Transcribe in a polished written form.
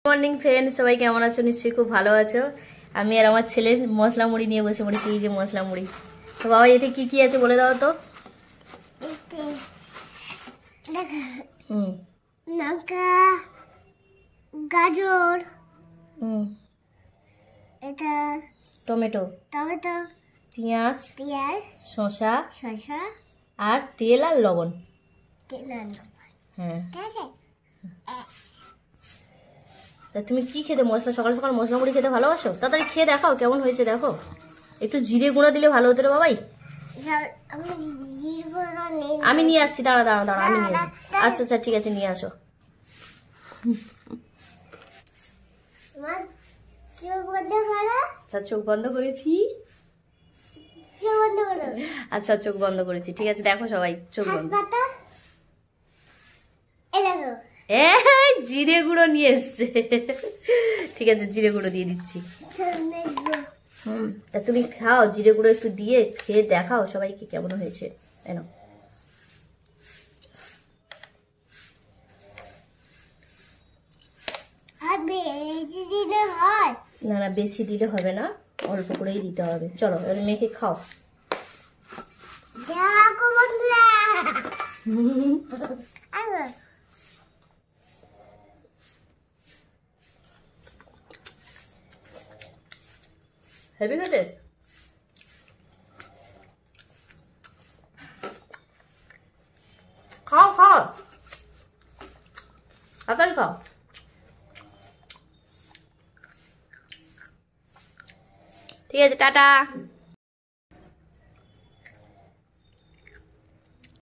Morning friend, সবাই কেমন আছো? নিশ্চয়ই খুব ভালো আছো। আমি আর আমার ছেলের মশলা মুড়ি নিয়ে বসে পড়েছি। এই যে মশলা মুড়ি। তো বাবা, এতে কি কি আছে বলে দাও তো। লঙ্কা, গাজর, এটা টমেটো, টমেটো, পেঁয়াজ, শসা শসা আর তেল আর লবণ। হ্যাঁ, ঠিক আছে। তা তুমি কি খেতে সকাল সকাল মশলা মুড়ি খেতে ভালোবাসো? তাড়াতাড়ি খেয়ে দেখাও কেমন হয়েছে। দেখো, একটু জিরে গুঁড়ো দিলে ভালো হতো রে বাবাই। আমি নিয়ে আসছি, দাঁড়া আমি নিয়ে আসি। আচ্ছা আচ্ছা, ঠিক আছে, নিয়ে আসো। আচ্ছা, চোখ বন্ধ করেছি। আচ্ছা, চোখ বন্ধ করেছি, ঠিক আছে। দেখো সবাই, চোখ বন্ধ। জিরে গুঁড়ো নিয়ে এসছে। ঠিক আছে, জিরে গুঁড়ো দিয়ে দিচ্ছি। তা তুমি খাও, জিরে গুঁড়ো একটু দিয়ে খেয়ে দেখাও সবাইকে কেমন হয়েছে। এনো, না না, বেশি দিলে হবে না, অল্প করেই দিতে হবে। চলো এবার মেখে খাও। হেভি খেতে। খাও খাও, তাড়াতাড়ি খাও। ঠিক আছে, টাটা।